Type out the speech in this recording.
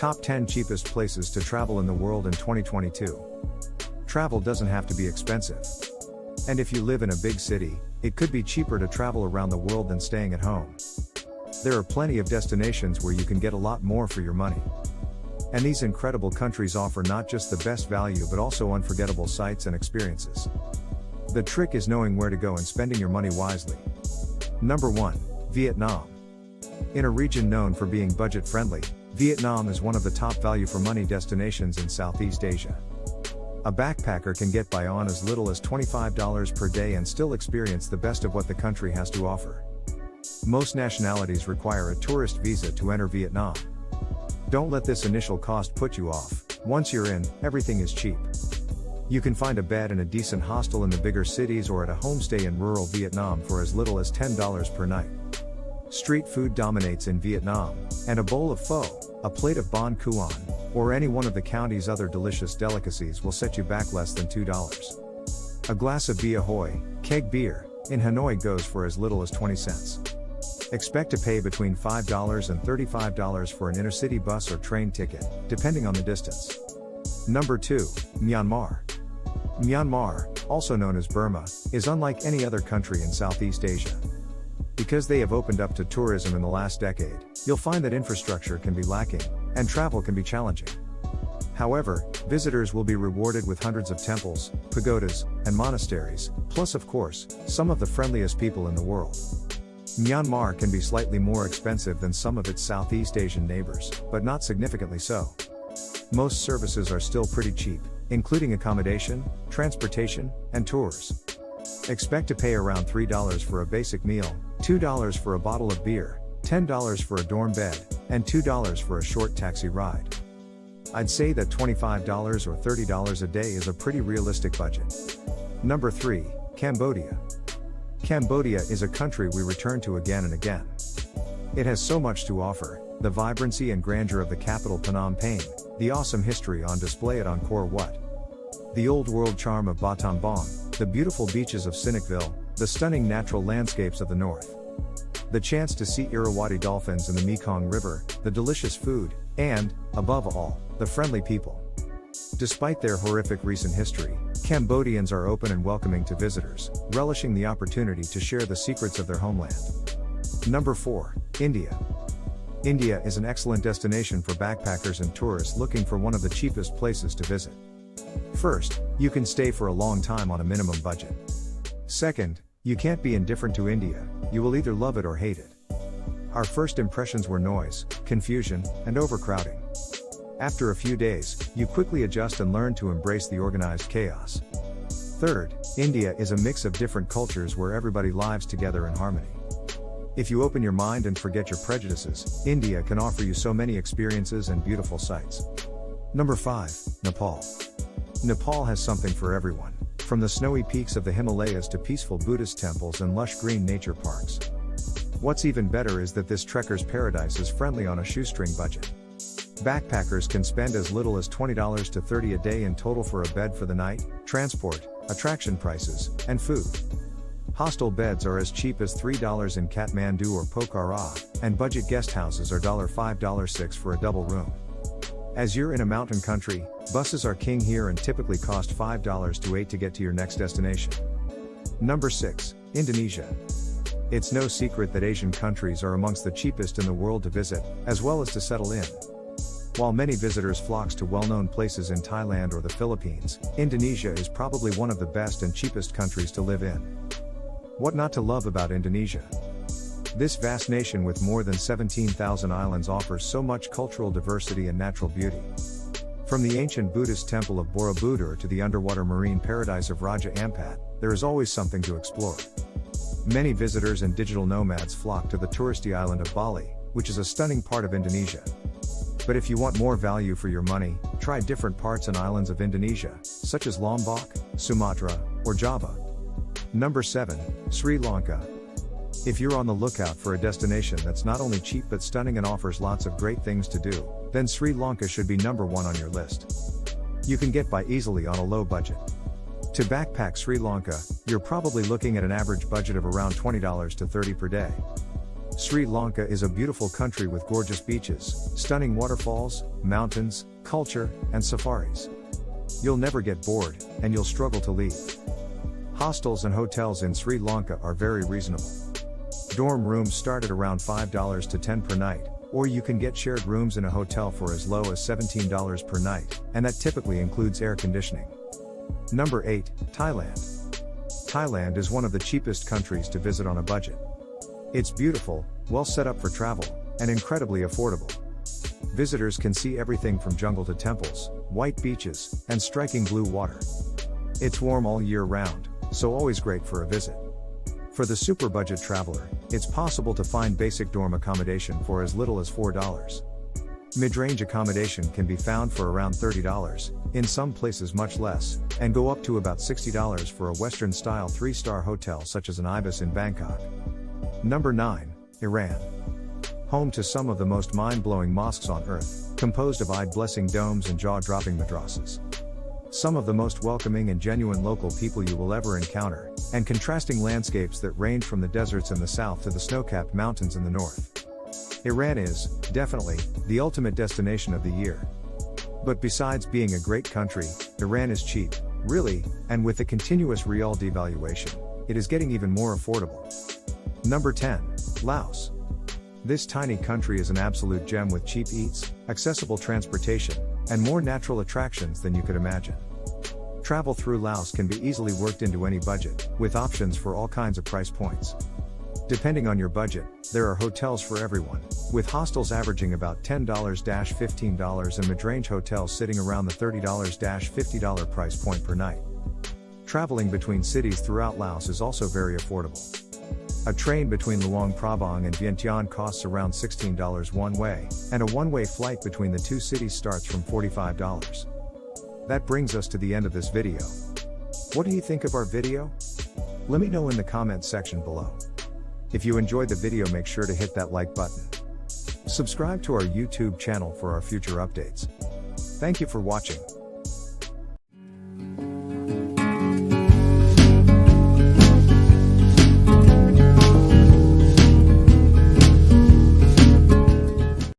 Top 10 cheapest places to travel in the world in 2022. Travel doesn't have to be expensive. And if you live in a big city, it could be cheaper to travel around the world than staying at home. There are plenty of destinations where you can get a lot more for your money. And these incredible countries offer not just the best value but also unforgettable sights and experiences. The trick is knowing where to go and spending your money wisely. Number 1. Vietnam. In a region known for being budget-friendly, Vietnam is one of the top value for money destinations in Southeast Asia. A backpacker can get by on as little as $25 per day and still experience the best of what the country has to offer. Most nationalities require a tourist visa to enter Vietnam. Don't let this initial cost put you off. Once you're in, everything is cheap. You can find a bed in a decent hostel in the bigger cities or at a homestay in rural Vietnam for as little as $10 per night. Street food dominates in Vietnam, and a bowl of pho, a plate of bánh cuon, or any one of the county's other delicious delicacies will set you back less than $2. A glass of bia hoi, keg beer, in Hanoi goes for as little as 20 cents. Expect to pay between $5 and $35 for an intercity bus or train ticket, depending on the distance. Number 2. Myanmar. Myanmar, also known as Burma, is unlike any other country in Southeast Asia. Because they have opened up to tourism in the last decade, you'll find that infrastructure can be lacking, and travel can be challenging. However, visitors will be rewarded with hundreds of temples, pagodas, and monasteries, plus of course, some of the friendliest people in the world. Myanmar can be slightly more expensive than some of its Southeast Asian neighbors, but not significantly so. Most services are still pretty cheap, including accommodation, transportation, and tours. Expect to pay around $3 for a basic meal, $2 for a bottle of beer, $10 for a dorm bed, and $2 for a short taxi ride. I'd say that $25 or $30 a day is a pretty realistic budget. Number 3. Cambodia. Cambodia is a country we return to again and again. It has so much to offer: the vibrancy and grandeur of the capital Phnom Penh, the awesome history on display at Angkor Wat, the old world charm of Battambang, the beautiful beaches of Sinicville, the stunning natural landscapes of the north, the chance to see Irrawaddy dolphins in the Mekong River, the delicious food, and, above all, the friendly people. Despite their horrific recent history, Cambodians are open and welcoming to visitors, relishing the opportunity to share the secrets of their homeland. Number 4. India. India is an excellent destination for backpackers and tourists looking for one of the cheapest places to visit. First, you can stay for a long time on a minimum budget. Second, you can't be indifferent to India, you will either love it or hate it. Our first impressions were noise, confusion, and overcrowding. After a few days, you quickly adjust and learn to embrace the organized chaos. Third, India is a mix of different cultures where everybody lives together in harmony. If you open your mind and forget your prejudices, India can offer you so many experiences and beautiful sights. Number 5. Nepal. Nepal has something for everyone, from the snowy peaks of the Himalayas to peaceful Buddhist temples and lush green nature parks. What's even better is that this trekker's paradise is friendly on a shoestring budget. Backpackers can spend as little as $20 to $30 a day in total for a bed for the night, transport, attraction prices, and food. Hostel beds are as cheap as $3 in Kathmandu or Pokhara, and budget guest houses are $5, $6 for a double room. As you're in a mountain country, buses are king here and typically cost $5 to $8 to get to your next destination. Number 6. Indonesia. It's no secret that Asian countries are amongst the cheapest in the world to visit, as well as to settle in. While many visitors flock to well-known places in Thailand or the Philippines, Indonesia is probably one of the best and cheapest countries to live in. What not to love about Indonesia? This vast nation with more than 17,000 islands offers so much cultural diversity and natural beauty. From the ancient Buddhist temple of Borobudur to the underwater marine paradise of Raja Ampat, there is always something to explore. Many visitors and digital nomads flock to the touristy island of Bali, which is a stunning part of Indonesia. But if you want more value for your money, try different parts and islands of Indonesia, such as Lombok, Sumatra, or Java. Number 7. Sri Lanka. If you're on the lookout for a destination that's not only cheap but stunning and offers lots of great things to do, then Sri Lanka should be number 1 on your list. You can get by easily on a low budget. To backpack Sri Lanka, you're probably looking at an average budget of around $20 to $30 per day. Sri Lanka is a beautiful country with gorgeous beaches, stunning waterfalls, mountains, culture, and safaris. You'll never get bored, and you'll struggle to leave. Hostels and hotels in Sri Lanka are very reasonable. Dorm rooms start at around $5 to $10 per night, or you can get shared rooms in a hotel for as low as $17 per night, and that typically includes air conditioning. Number 8, Thailand. Thailand is one of the cheapest countries to visit on a budget. It's beautiful, well set up for travel, and incredibly affordable. Visitors can see everything from jungle to temples, white beaches, and striking blue water. It's warm all year round, so always great for a visit. For the super budget traveler, it's possible to find basic dorm accommodation for as little as $4. Mid-range accommodation can be found for around $30, in some places much less, and go up to about $60 for a Western-style 3-star hotel such as an Ibis in Bangkok. Number 9, Iran. Home to some of the most mind-blowing mosques on earth, composed of eye-blessing domes and jaw-dropping madrasas. Some of the most welcoming and genuine local people you will ever encounter, and contrasting landscapes that range from the deserts in the south to the snow-capped mountains in the north. Iran is, definitely, the ultimate destination of the year. But besides being a great country, Iran is cheap, really, and with the continuous rial devaluation, it is getting even more affordable. Number 10, Laos. This tiny country is an absolute gem with cheap eats, accessible transportation, and more natural attractions than you could imagine. Travel through Laos can be easily worked into any budget, with options for all kinds of price points. Depending on your budget, there are hotels for everyone, with hostels averaging about $10-$15 and mid-range hotels sitting around the $30-$50 price point per night. Traveling between cities throughout Laos is also very affordable. A train between Luang Prabang and Vientiane costs around $16 one way, and a one-way flight between the two cities starts from $45. That brings us to the end of this video. What do you think of our video? Let me know in the comments section below. If you enjoyed the video, make sure to hit that like button. Subscribe to our YouTube channel for our future updates. Thank you for watching.